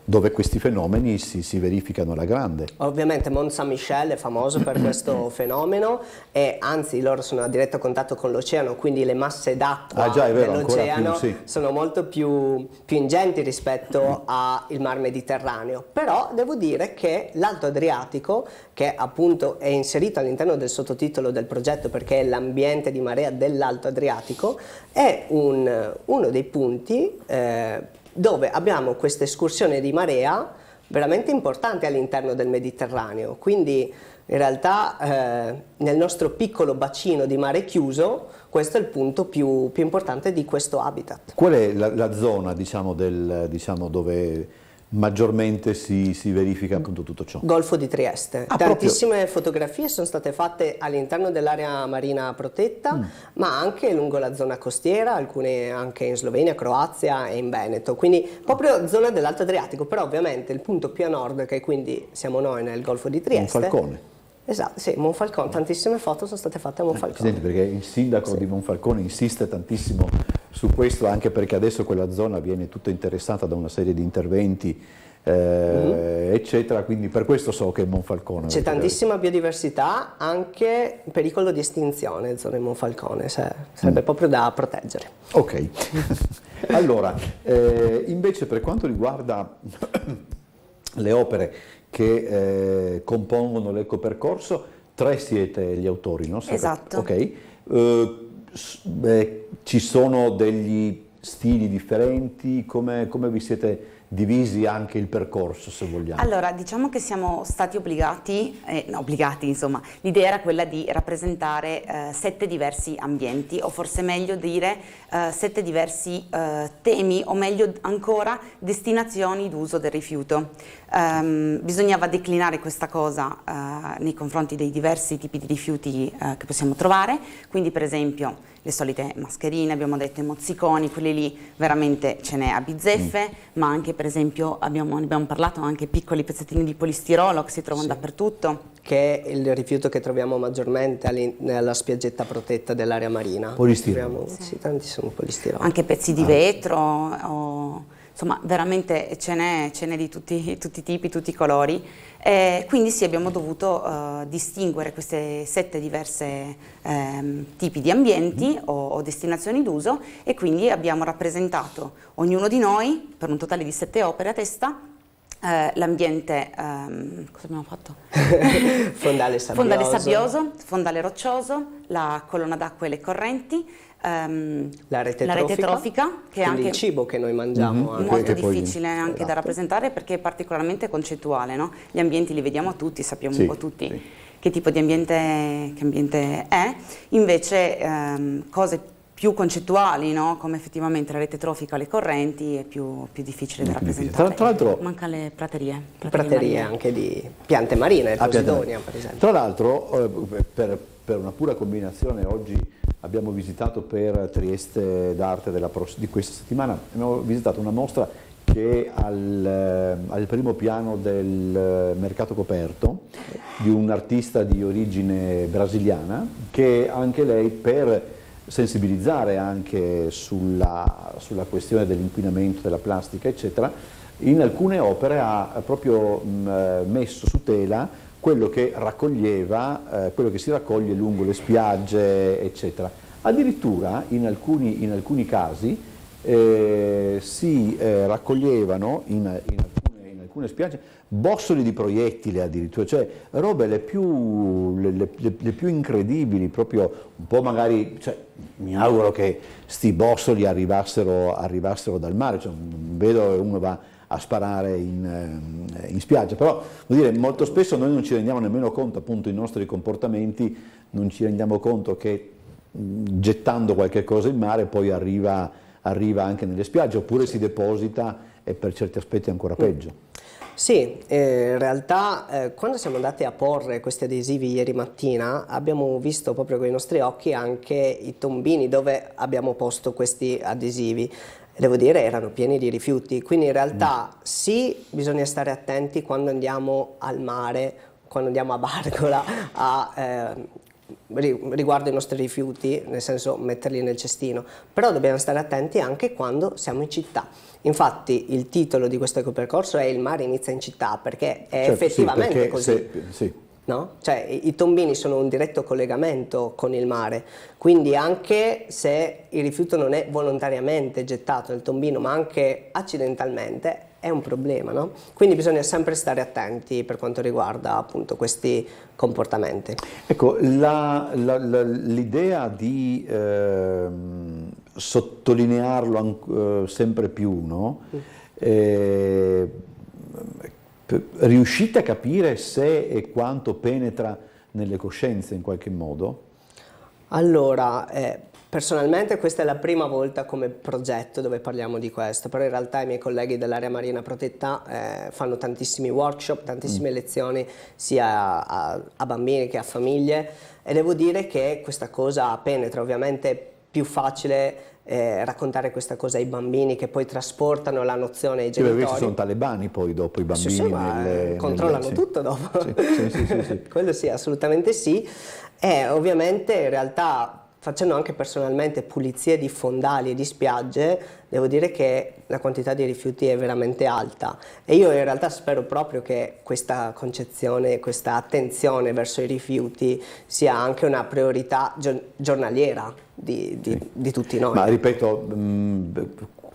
dove questi fenomeni si verificano alla grande. Ovviamente Mont Saint-Michel è famoso per questo fenomeno e anzi loro sono a diretto contatto con l'oceano, quindi le masse d'acqua dell'oceano sono molto più ingenti rispetto al Mar Mediterraneo. Però devo dire che l'Alto Adriatico, che appunto è inserito all'interno del sottotitolo del progetto perché è l'ambiente di marea dell'Alto Adriatico, è uno dei punti dove abbiamo questa escursione di marea veramente importante all'interno del Mediterraneo. Quindi in realtà nel nostro piccolo bacino di mare chiuso questo è il punto più importante di questo habitat. Qual è la zona diciamo dove maggiormente si verifica appunto tutto ciò? Golfo di Trieste. Tantissime fotografie sono state fatte all'interno dell'area marina protetta, ma anche lungo la zona costiera, alcune anche in Slovenia, Croazia e in Veneto, quindi proprio zona dell'Alto Adriatico, però ovviamente il punto più a nord, che quindi siamo noi nel Golfo di Trieste. Monfalcone. Esatto, sì, Monfalcone, tantissime foto sono state fatte a Monfalcone. Perché il sindaco di Monfalcone insiste tantissimo su questo, anche perché adesso quella zona viene tutta interessata da una serie di interventi eccetera, quindi per questo so che Monfalcone c'è tantissima biodiversità, anche pericolo di estinzione in zona di Monfalcone, sarebbe proprio da proteggere. Ok. Allora, invece per quanto riguarda le opere che compongono l'ecopercorso, 3 siete gli autori, no? Esatto. Ok. Ci sono degli stili differenti? Come vi siete divisi anche il percorso, se vogliamo? Allora, diciamo che siamo stati obbligati, insomma, l'idea era quella di rappresentare 7 diversi ambienti, o forse meglio dire 7 diversi temi, o meglio ancora destinazioni d'uso del rifiuto. Bisognava declinare questa cosa nei confronti dei diversi tipi di rifiuti che possiamo trovare, quindi per esempio le solite mascherine, abbiamo detto, i mozziconi, quelli lì veramente ce n'è a bizzeffe, ma anche per esempio abbiamo parlato anche piccoli pezzettini di polistirolo che si trovano dappertutto. Che è il rifiuto che troviamo maggiormente nella spiaggetta protetta dell'area marina. Polistirolo. Sì, tantissimo polistirolo. Anche pezzi di vetro, insomma veramente ce n'è di tutti i tipi, tutti i colori. Quindi sì, abbiamo dovuto distinguere queste 7 diverse tipi di ambienti o destinazioni d'uso, e quindi abbiamo rappresentato ognuno di noi, per un totale di 7 opere a testa, l'ambiente, cosa abbiamo fatto? Fondale sabbioso, fondale roccioso, la colonna d'acqua e le correnti, la rete trofica, che è anche il cibo che noi mangiamo. Molto difficile anche da rappresentare, perché è particolarmente concettuale, no? Gli ambienti li vediamo tutti, sappiamo un po' tutti che tipo di ambiente è, invece cose più concettuali, no? Come effettivamente la rete trofica o le correnti, è più difficile da rappresentare. Tra l'altro, manca le praterie praterie anche di piante marine, il Posidonia per esempio. Tra l'altro, per una pura combinazione, oggi abbiamo visitato per Trieste d'Arte di questa settimana, abbiamo visitato una mostra che è al primo piano del mercato coperto, di un artista di origine brasiliana, che anche lei, per sensibilizzare anche sulla questione dell'inquinamento, della plastica eccetera, in alcune opere ha proprio messo su tela quello che raccoglieva, quello che si raccoglie lungo le spiagge eccetera. Addirittura in alcuni casi si raccoglievano in alcune spiagge bossoli di proiettili, addirittura, cioè robe le più incredibili, proprio un po' magari, cioè, mi auguro che sti bossoli arrivassero dal mare, cioè, non vedo che uno va a sparare in spiaggia, però vuol dire, molto spesso noi non ci rendiamo nemmeno conto, appunto, i nostri comportamenti, non ci rendiamo conto che gettando qualche cosa in mare poi arriva anche nelle spiagge, oppure si deposita, e per certi aspetti ancora peggio. Sì, in realtà quando siamo andati a porre questi adesivi ieri mattina abbiamo visto proprio con i nostri occhi anche i tombini dove abbiamo posto questi adesivi. Devo dire, erano pieni di rifiuti, quindi in realtà sì, bisogna stare attenti quando andiamo al mare, quando andiamo a Bargola riguardo i nostri rifiuti, nel senso metterli nel cestino, però dobbiamo stare attenti anche quando siamo in città. Infatti il titolo di questo ecopercorso è "Il mare inizia in città", perché è effettivamente così. No? Cioè, i tombini sono un diretto collegamento con il mare, quindi anche se il rifiuto non è volontariamente gettato nel tombino, ma anche accidentalmente, è un problema, no? Quindi bisogna sempre stare attenti per quanto riguarda appunto questi comportamenti. Ecco, l'idea di sottolinearlo sempre più, no? Riuscite a capire se e quanto penetra nelle coscienze in qualche modo? Allora, personalmente questa è la prima volta come progetto dove parliamo di questo, però in realtà i miei colleghi dell'area marina protetta fanno tantissimi workshop, tantissime lezioni sia a bambini che a famiglie, e devo dire che questa cosa penetra. Ovviamente è più facile raccontare questa cosa ai bambini, che poi trasportano la nozione ai genitori. Questi sono talebani poi dopo i bambini. Controllano tutto dopo. Sì. Quello sì, assolutamente sì. E ovviamente in realtà facendo anche personalmente pulizie di fondali e di spiagge, devo dire che la quantità di rifiuti è veramente alta, e io in realtà spero proprio che questa concezione, questa attenzione verso i rifiuti sia anche una priorità giornaliera di tutti noi. Ma ripeto,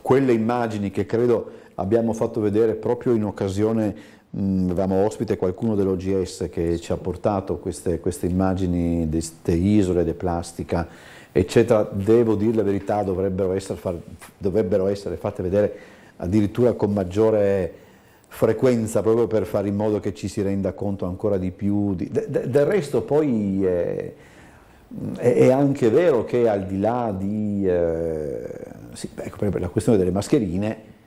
quelle immagini che credo abbiamo fatto vedere proprio in occasione, avevamo ospite qualcuno dell'OGS che ci ha portato queste immagini di queste isole di plastica, eccetera. Devo dire la verità, dovrebbero essere fatte vedere addirittura con maggiore frequenza, proprio per fare in modo che ci si renda conto ancora di più. Del resto poi è anche vero che al di là di ecco, la questione delle mascherine,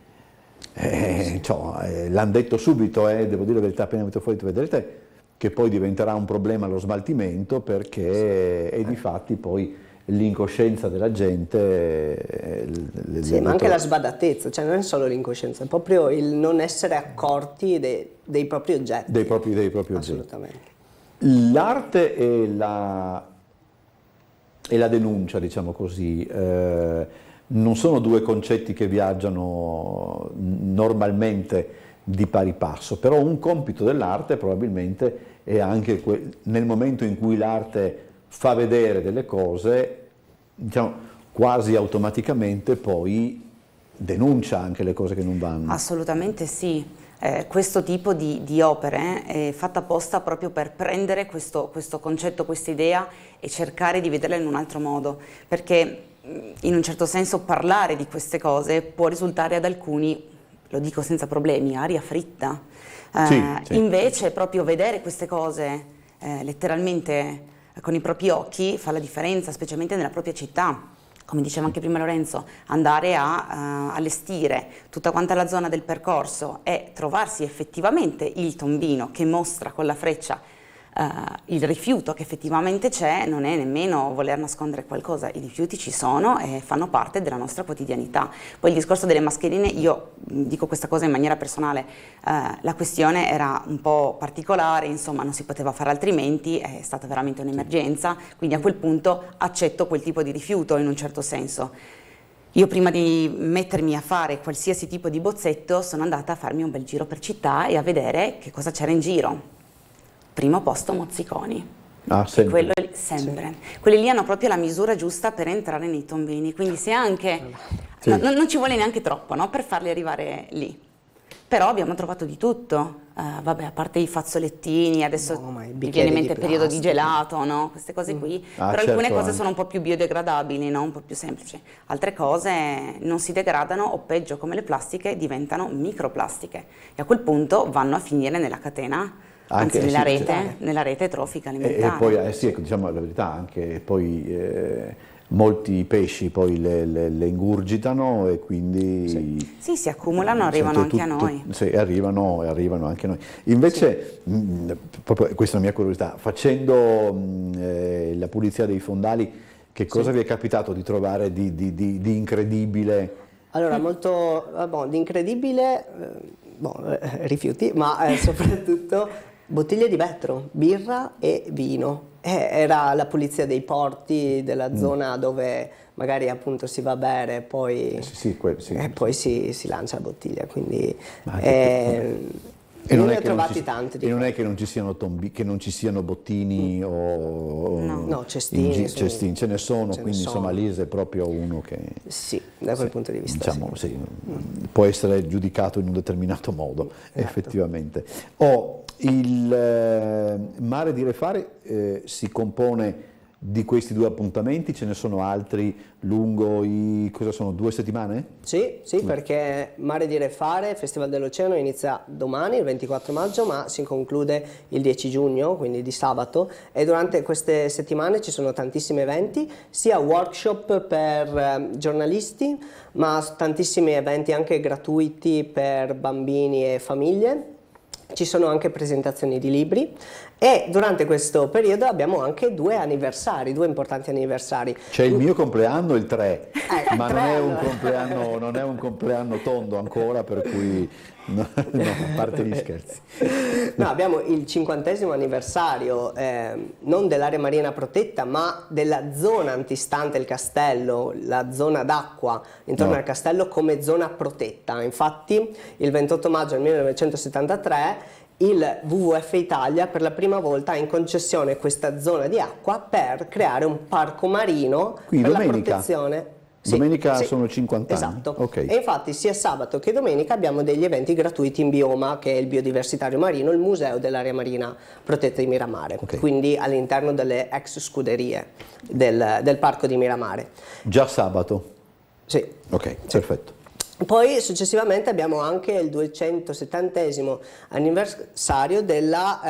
l'hanno detto subito, devo dire la verità, appena venuto fuori, vedrete che poi diventerà un problema lo smaltimento, perché è di fatti poi l'incoscienza della gente. Sì, ma anche la sbadatezza, cioè non è solo l'incoscienza, è proprio il non essere accorti dei propri oggetti. Dei propri oggetti. Assolutamente. L'arte e la denuncia, diciamo così, non sono due concetti che viaggiano normalmente di pari passo, però un compito dell'arte probabilmente è anche nel momento in cui l'arte fa vedere delle cose, diciamo, quasi automaticamente poi denuncia anche le cose che non vanno. Assolutamente sì. Questo tipo di opere è fatta apposta proprio per prendere questo concetto, questa idea, e cercare di vederla in un altro modo, perché in un certo senso parlare di queste cose può risultare ad alcuni, lo dico senza problemi, aria fritta. Sì. Invece proprio vedere queste cose letteralmente con i propri occhi fa la differenza, specialmente nella propria città. Come diceva anche prima Lorenzo, andare a allestire tutta quanta la zona del percorso e trovarsi effettivamente il tombino che mostra con la freccia il rifiuto che effettivamente c'è, non è nemmeno voler nascondere qualcosa. I rifiuti ci sono e fanno parte della nostra quotidianità. Poi il discorso delle mascherine, io dico questa cosa in maniera personale, la questione era un po' particolare, insomma non si poteva fare altrimenti, è stata veramente un'emergenza, quindi a quel punto accetto quel tipo di rifiuto in un certo senso. Io prima di mettermi a fare qualsiasi tipo di bozzetto sono andata a farmi un bel giro per città e a vedere che cosa c'era in giro. Primo posto mozziconi, sempre. Quello sempre. Sì. Quelli lì hanno proprio la misura giusta per entrare nei tombini, quindi se anche, sì. non ci vuole neanche troppo, no, per farli arrivare lì. Però abbiamo trovato di tutto, vabbè, a parte i fazzolettini, adesso mi viene in mente il periodo di gelato, no? Queste cose qui, però alcune cose anche sono un po' più biodegradabili, no? Un po' più semplici, altre cose non si degradano o peggio, come le plastiche, diventano microplastiche e a quel punto vanno a finire nella catena, anzi nella rete trofica alimentare. E poi, sì, ecco, diciamo la verità, anche poi molti pesci poi le ingurgitano e quindi sì, si accumulano, arrivano anche a noi. Sì, arrivano anche a noi. Invece, proprio questa è la mia curiosità, facendo la pulizia dei fondali, che cosa vi è capitato di trovare di incredibile? Allora, molto di incredibile, rifiuti, ma soprattutto bottiglie di vetro, birra e vino. Era la pulizia dei porti, della zona dove magari appunto si va a bere, poi, poi si lancia la bottiglia, quindi e non ne è ho trovati tanti. E non è che non ci siano che non ci siano bottini o no, cestini, ce ne sono, quindi insomma lì è proprio uno che sì, da quel punto di vista diciamo, sì, può essere giudicato in un determinato modo, effettivamente. Il Mare Dire Fare si compone di questi due appuntamenti, ce ne sono altri lungo cosa sono, 2 settimane? Sì, perché Mare Dire Fare, Festival dell'Oceano, inizia domani, il 24 maggio, ma si conclude il 10 giugno, quindi di sabato, e durante queste settimane ci sono tantissimi eventi, sia workshop per giornalisti, ma tantissimi eventi anche gratuiti per bambini e famiglie. Ci sono anche presentazioni di libri e durante questo periodo abbiamo anche 2 importanti anniversari. C'è il mio compleanno il 3, ma non è un compleanno tondo ancora, per cui No, a parte gli scherzi. No, abbiamo il 50° anniversario non dell'area marina protetta, ma della zona antistante il castello, la zona d'acqua intorno al castello come zona protetta. Infatti il 28 maggio del 1973 il WWF Italia per la prima volta ha in concessione questa zona di acqua per creare un parco marino per la protezione. Domenica sono 50 anni. Esatto. Okay. E infatti sia sabato che domenica abbiamo degli eventi gratuiti in Bioma, che è il biodiversitario marino, il museo dell'area marina protetta di Miramare, quindi all'interno delle ex scuderie del parco di Miramare. Già sabato? Sì. Ok, perfetto. Poi successivamente abbiamo anche il 270° anniversario della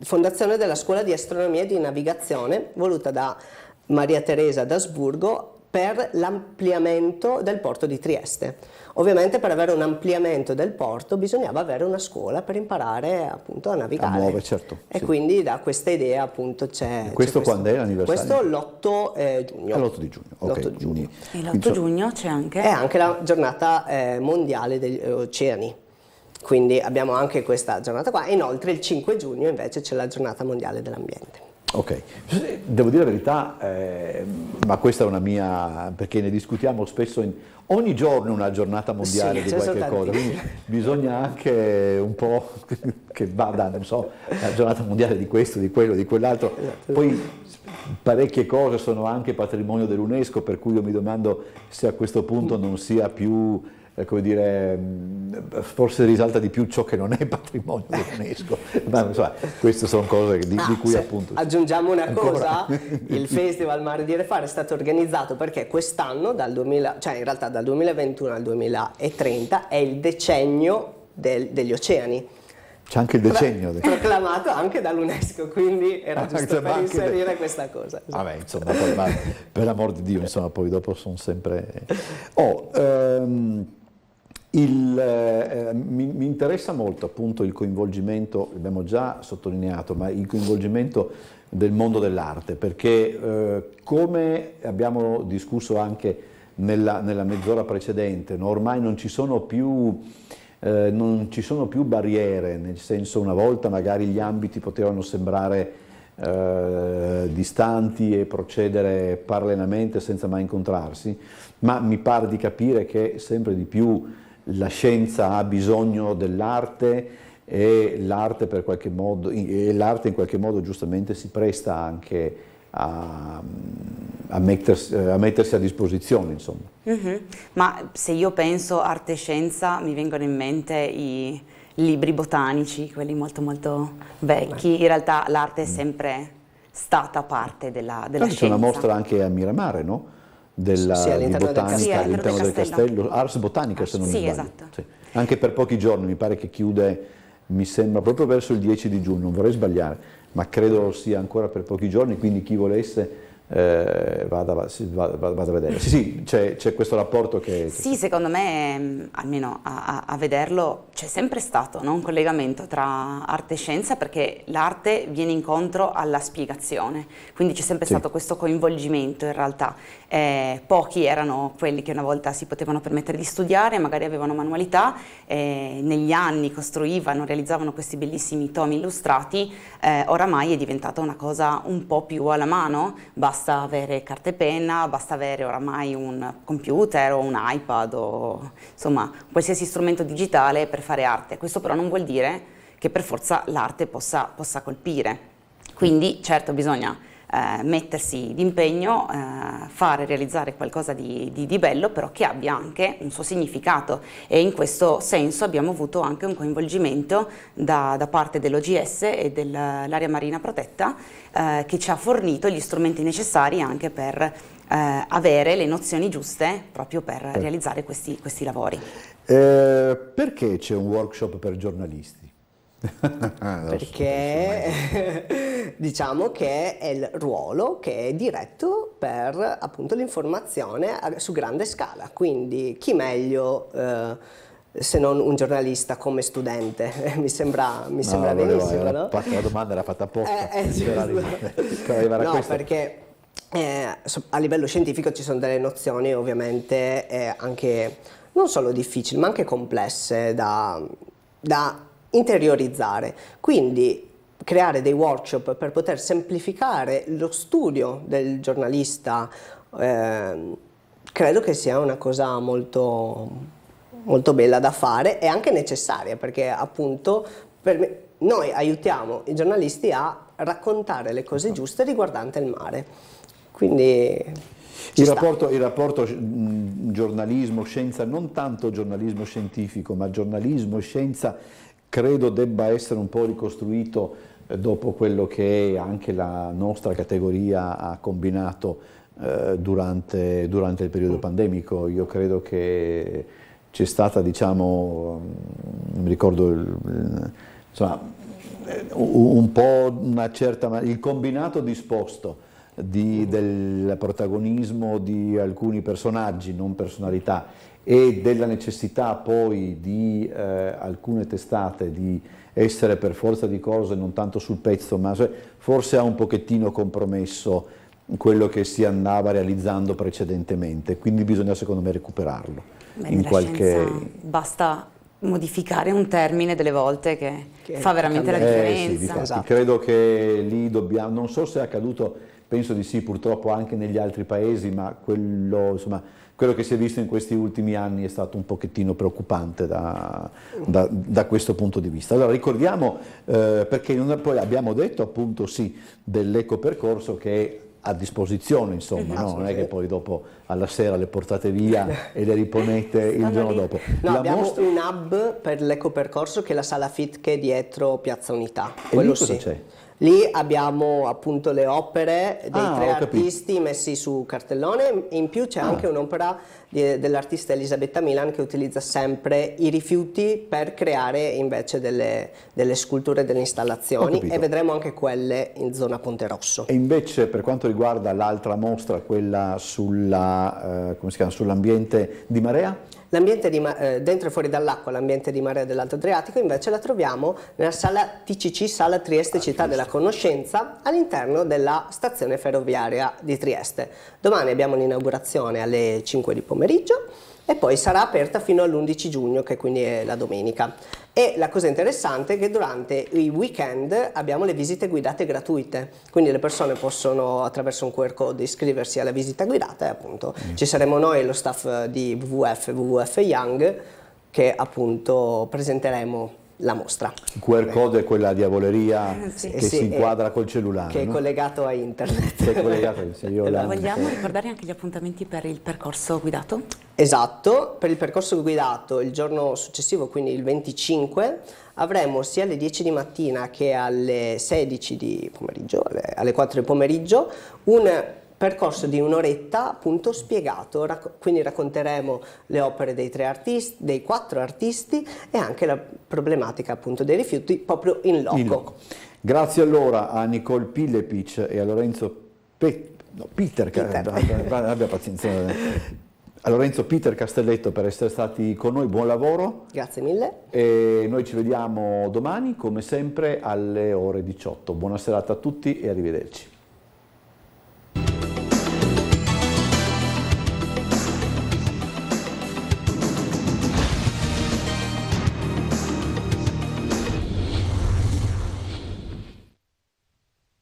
fondazione della scuola di astronomia e di navigazione voluta da Maria Teresa d'Asburgo per l'ampliamento del porto di Trieste. Ovviamente per avere un ampliamento del porto bisognava avere una scuola per imparare appunto a navigare. A muovere, certo. E quindi da questa idea appunto c'è... Questo quando è l'anniversario? Questo l'8 giugno. L'8 di giugno, ok. L'8 giugno. E l'8 giugno c'è anche... È anche la giornata mondiale degli oceani. Quindi abbiamo anche questa giornata qua. Inoltre il 5 giugno invece c'è la giornata mondiale dell'ambiente. Ok, devo dire la verità, ma questa è una mia, perché ne discutiamo spesso, ogni giorno una giornata mondiale di qualche cosa, quindi bisogna anche un po' che vada, non so, la giornata mondiale di questo, di quello, di quell'altro, poi parecchie cose sono anche patrimonio dell'UNESCO, per cui io mi domando se a questo punto non sia più... come dire, forse risalta di più ciò che non è patrimonio dell'UNESCO, ma insomma, queste sono cose di cui appunto... Aggiungiamo una cosa, il Festival Mare Dire Fare è stato organizzato perché quest'anno, cioè in realtà dal 2021 al 2030, è il decennio degli oceani. C'è anche il decennio. Proclamato anche dall'UNESCO, quindi era giusto per inserire questa cosa. Vabbè, insomma, poi, per l'amor di Dio, insomma, poi dopo sono sempre... mi interessa molto appunto il coinvolgimento, l'abbiamo già sottolineato, ma il coinvolgimento del mondo dell'arte, perché come abbiamo discusso anche nella mezz'ora precedente, ormai non ci sono più barriere, nel senso, una volta magari gli ambiti potevano sembrare distanti e procedere parallelamente senza mai incontrarsi, ma mi pare di capire che sempre di più la scienza ha bisogno dell'arte e l'arte in qualche modo giustamente si presta anche a mettersi a disposizione, insomma. Ma se io penso arte e scienza mi vengono in mente i libri botanici, quelli molto molto vecchi. In realtà l'arte è sempre stata parte della scienza. C'è una mostra anche a Miramare, no? Di botanica all'interno del castello, Ars Botanica se non mi sbaglio. Esatto. Sì. Anche per pochi giorni, mi pare che chiude, mi sembra proprio verso il 10 di giugno, non vorrei sbagliare, ma credo sia ancora per pochi giorni, quindi chi volesse vada a vedere. Sì, c'è questo rapporto che... Sì, secondo me, almeno a vederlo, c'è sempre stato, no? Un collegamento tra arte e scienza, perché l'arte viene incontro alla spiegazione, quindi c'è sempre stato questo coinvolgimento in realtà. Pochi erano quelli che una volta si potevano permettere di studiare, magari avevano manualità, negli anni costruivano, realizzavano questi bellissimi tomi illustrati, oramai è diventata una cosa un po' più alla mano, basta avere carta e penna, basta avere oramai un computer o un iPad o insomma qualsiasi strumento digitale per fare arte. Questo però non vuol dire che per forza l'arte possa colpire, quindi certo bisogna mettersi d'impegno, realizzare qualcosa di bello, però che abbia anche un suo significato, e in questo senso abbiamo avuto anche un coinvolgimento da parte dell'OGS e dell'area marina protetta, che ci ha fornito gli strumenti necessari anche per avere le nozioni giuste proprio per realizzare questi lavori. Perché c'è un workshop per giornalisti? Perché diciamo che è il ruolo che è diretto per appunto l'informazione su grande scala, quindi chi meglio se non un giornalista come studente, mi sembra benissimo, no? La domanda era fatta apposta per arrivare a questo. Perché a livello scientifico ci sono delle nozioni ovviamente anche non solo difficili ma anche complesse da interiorizzare. Quindi creare dei workshop per poter semplificare lo studio del giornalista credo che sia una cosa molto, molto bella da fare e anche necessaria, perché appunto noi aiutiamo i giornalisti a raccontare le cose giuste riguardante il mare. Quindi il rapporto giornalismo-scienza, non tanto giornalismo scientifico, ma giornalismo-scienza, credo debba essere un po' ricostruito dopo quello che anche la nostra categoria ha combinato durante il periodo pandemico. Io credo che c'è stata, diciamo, mi ricordo, insomma, un po' una certa, il combinato disposto del protagonismo di alcuni personaggi, non personalità, e della necessità poi di alcune testate di essere per forza di cose non tanto sul pezzo, ma forse ha un pochettino compromesso quello che si andava realizzando precedentemente, quindi bisogna secondo me recuperarlo. Basta modificare un termine delle volte che fa veramente la differenza. Sì, credo che lì dobbiamo, non so se è accaduto, penso di sì, purtroppo anche negli altri paesi, ma quello che si è visto in questi ultimi anni è stato un pochettino preoccupante da questo punto di vista. Allora ricordiamo, perché poi abbiamo detto appunto sì dell'ecopercorso che è a disposizione, insomma, no? Non è che poi dopo alla sera le portate via e le riponete il giorno dopo. No, abbiamo un hub per l'ecopercorso che è la sala FIT che è dietro Piazza Unità. E lì cosa c'è? Lì abbiamo appunto le opere dei tre artisti messi su cartellone, in più c'è anche un'opera dell'artista Elisabetta Milan che utilizza sempre i rifiuti per creare invece delle sculture, delle installazioni, e vedremo anche quelle in zona Ponte Rosso. E invece per quanto riguarda l'altra mostra, quella sull'ambiente di marea? L'ambiente dentro e fuori dall'acqua, l'ambiente di marea dell'Alto Adriatico, invece la troviamo nella sala TCC, Sala Trieste Città della Conoscenza, all'interno della stazione ferroviaria di Trieste. Domani abbiamo l'inaugurazione alle 5 di pomeriggio e poi sarà aperta fino all'11 giugno, che quindi è la domenica. E la cosa interessante è che durante i weekend abbiamo le visite guidate gratuite, quindi le persone possono attraverso un QR code iscriversi alla visita guidata e appunto ci saremo noi e lo staff di WWF Young che appunto presenteremo la mostra. Il QR code è quella diavoleria che si inquadra col cellulare, che è collegato a internet. Vogliamo ricordare anche gli appuntamenti per il percorso guidato? Esatto, per il percorso guidato il giorno successivo, quindi il 25, avremo sia alle 10 di mattina che alle 16 di pomeriggio, alle 4 di pomeriggio, un percorso di un'oretta appunto spiegato, quindi racconteremo le opere dei 4 artisti e anche la problematica appunto dei rifiuti proprio in loco. Grazie allora a Nicole Pillepic e a Lorenzo abbia pazienza, a Lorenzo Peter Castelletto per essere stati con noi, buon lavoro. Grazie mille. E noi ci vediamo domani come sempre alle ore 18. Buona serata a tutti e arrivederci.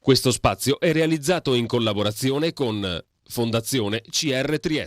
Questo spazio è realizzato in collaborazione con Fondazione CR Trieste.